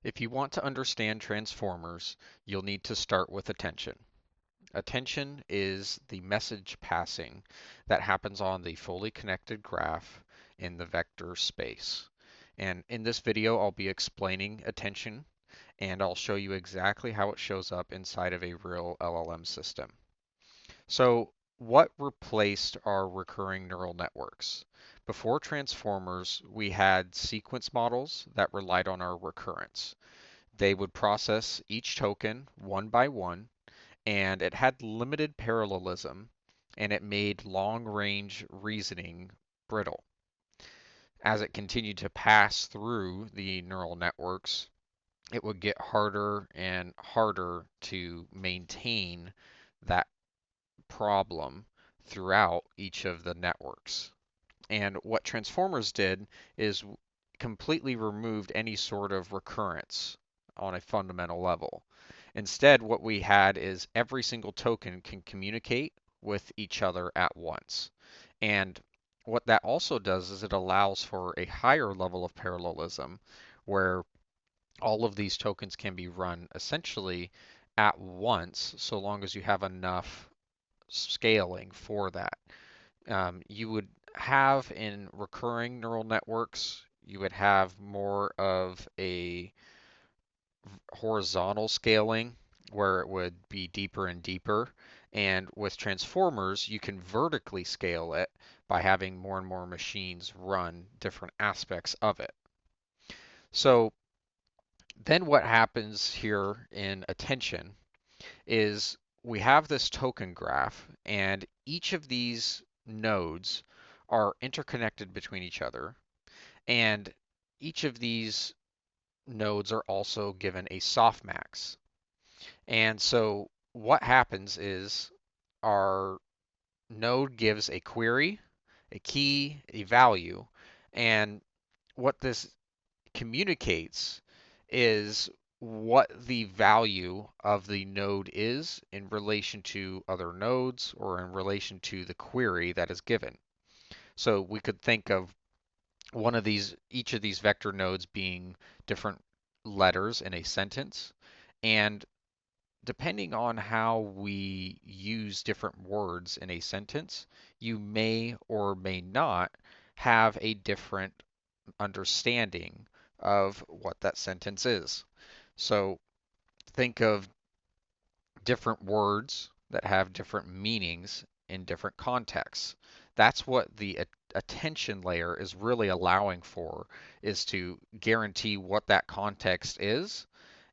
If you want to understand transformers, you'll need to start with attention. Attention is the message passing that happens on the fully connected graph in the vector space. And in this video, I'll be explaining attention, and I'll show you exactly how it shows up inside of a real LLM system. So what replaced our recurring neural networks? Before transformers, we had sequence models that relied on our recurrence. They would process each token one by one, and it had limited parallelism, and it made long-range reasoning brittle. As it continued to pass through the neural networks, it would get harder and harder to maintain that problem throughout each of the networks. And what transformers did is completely removed any sort of recurrence on a fundamental level. Instead, what we had is every single token can communicate with each other at once. And what that also does is it allows for a higher level of parallelism where all of these tokens can be run essentially at once, so long as you have enough scaling for that. You would have in recurring neural networks, you would have more of a horizontal scaling where it would be deeper and deeper. And with transformers, you can vertically scale it by having more and more machines run different aspects of it. So then what happens here in attention is we have this token graph, and each of these nodes are interconnected between each other, and each of these nodes are also given a softmax. And so what happens is our node gives a query, a key, a value, and what this communicates is what the value of the node is in relation to other nodes or in relation to the query that is given. So we could think of each of these vector nodes being different letters in a sentence. And depending on how we use different words in a sentence, you may or may not have a different understanding of what that sentence is. So think of different words that have different meanings in different contexts. That's what the attention layer is really allowing for, is to guarantee what that context is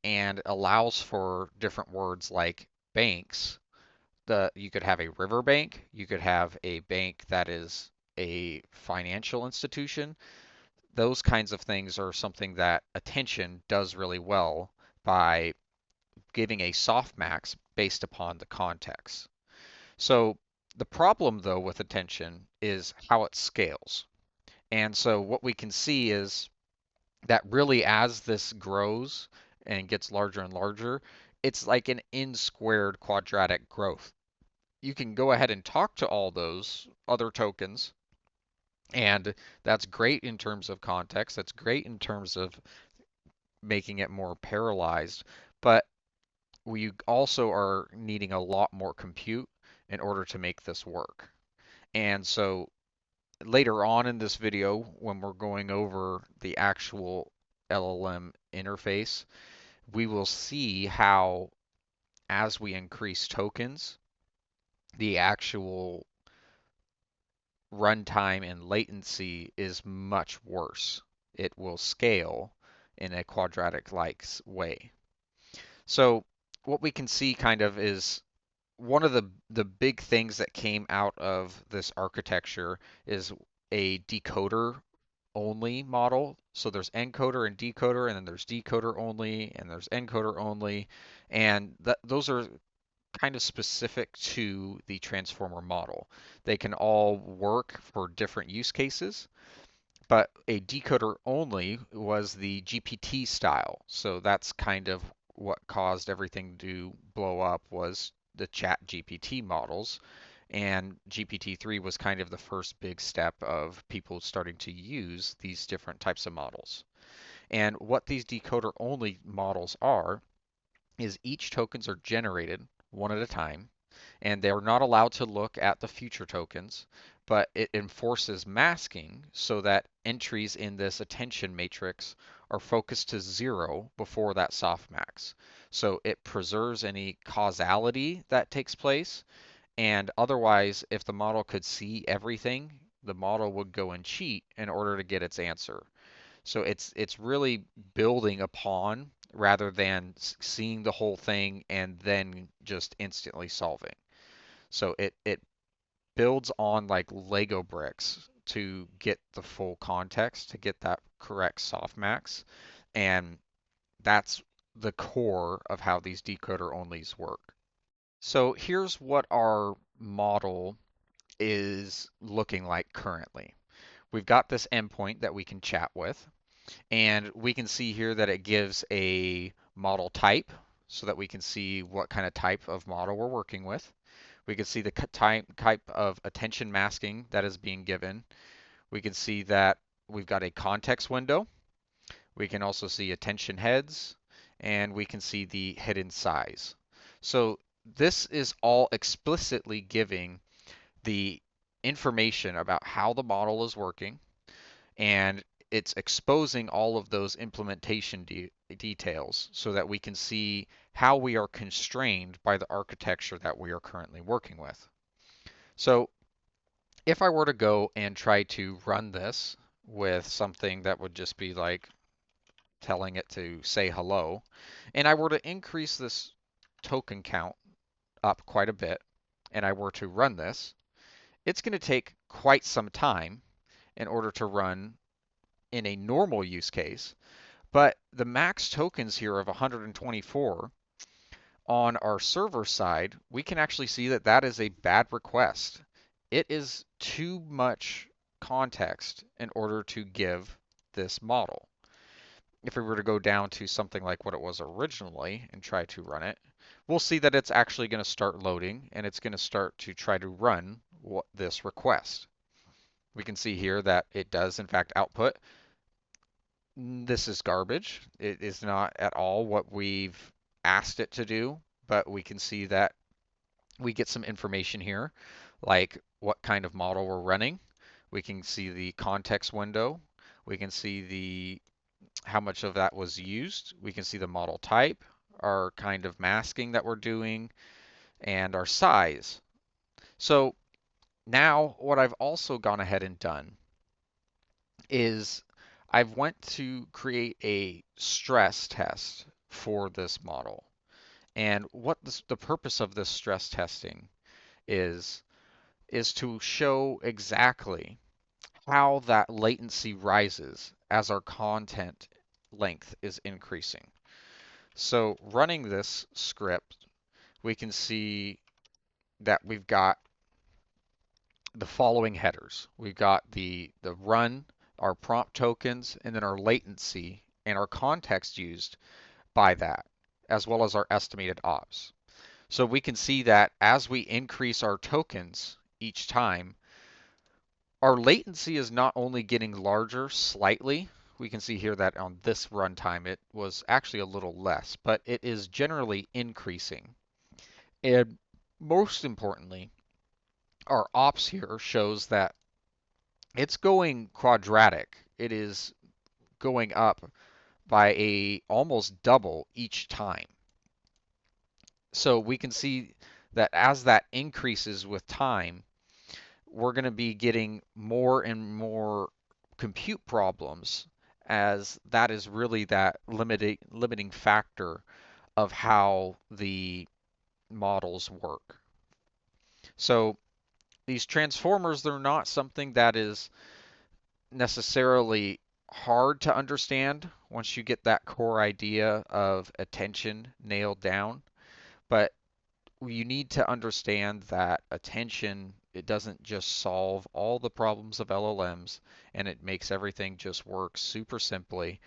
and allows for different words like banks. You could have a river bank, you could have a bank that is a financial institution. Those kinds of things are something that attention does really well by giving a softmax based upon the context. So the problem though with attention is how it scales. And so what we can see is that really as this grows and gets larger and larger, it's like an n squared quadratic growth. You can go ahead and talk to all those other tokens, and that's great in terms of context. That's great in terms of making it more parallelized, but we also are needing a lot more compute in order to make this work. And so later on in this video, when we're going over the actual LLM interface, we will see how as we increase tokens, the actual runtime and latency is much worse. It will scale in a quadratic-like way. So what we can see kind of is one of the big things that came out of this architecture is a decoder only model. So there's encoder and decoder, and then there's decoder only, and there's encoder only, and those are kind of specific to the transformer model. They can all work for different use cases, but a decoder only was the GPT style. So that's kind of what caused everything to blow up was the chat GPT models. And GPT-3 was kind of the first big step of people starting to use these different types of models. And what these decoder only models are is each tokens are generated one at a time, and they're not allowed to look at the future tokens, but it enforces masking so that entries in this attention matrix are focused to 0 before that softmax. So it preserves any causality that takes place, and otherwise, if the model could see everything, the model would go and cheat in order to get its answer. So it's really building upon rather than seeing the whole thing and then just instantly solving. So it builds on like Lego bricks to get the full context, to get that correct softmax, and that's the core of how these decoder onlys work. So here's what our model is looking like currently. We've got this endpoint that we can chat with, and we can see here that it gives a model type so that we can see what kind of type of model we're working with. We can see the type of attention masking that is being given. We can see that we've got a context window. We can also see attention heads, and we can see the hidden size. So this is all explicitly giving the information about how the model is working, and it's exposing all of those implementation details so that we can see how we are constrained by the architecture that we are currently working with. So if I were to go and try to run this with something that would just be like telling it to say hello, and I were to increase this token count up quite a bit, and I were to run this, it's going to take quite some time in order to run in a normal use case. But the max tokens here of 124 on our server side, we can actually see that that is a bad request. It is too much context in order to give this model. If we were to go down to something like what it was originally and try to run it, we'll see that it's actually going to start loading and it's going to start to try to run this request. We can see here that it does in fact output. This is garbage. It is not at all what we've asked it to do, but we can see that we get some information here, like what kind of model we're running. We can see the context window. We can see the how much of that was used. We can see the model type, our kind of masking that we're doing, and our size. So now what I've also gone ahead and done is I've went to create a stress test for this model. And what the purpose of this stress testing is is to show exactly how that latency rises as our content length is increasing. So running this script, we can see that we've got the following headers. We've got the run, our prompt tokens, and then our latency and our context used by that, as well as our estimated ops. So we can see that as we increase our tokens each time, our latency is not only getting larger slightly, we can see here that on this runtime it was actually a little less, but it is generally increasing. And most importantly, our ops here shows that it's going quadratic. It is going up by a almost double each time. So we can see that as that increases with time, we're going to be getting more and more compute problems, as that is really that limiting factor of how the models work. So these transformers, they're not something that is necessarily hard to understand once you get that core idea of attention nailed down, but you need to understand that attention, it doesn't just solve all the problems of LLMs and it makes everything just work super simply.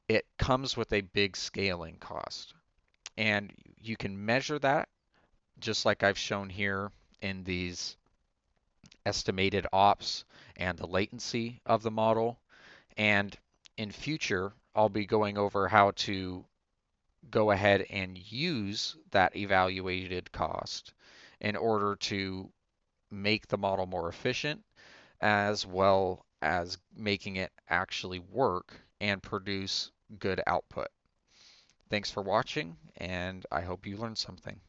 It comes with a big scaling cost. And you can measure that just like I've shown here in these estimated ops and the latency of the model. And in future, I'll be going over how to go ahead and use that evaluated cost in order to make the model more efficient, as well as making it actually work and produce good output. Thanks for watching, and I hope you learned something.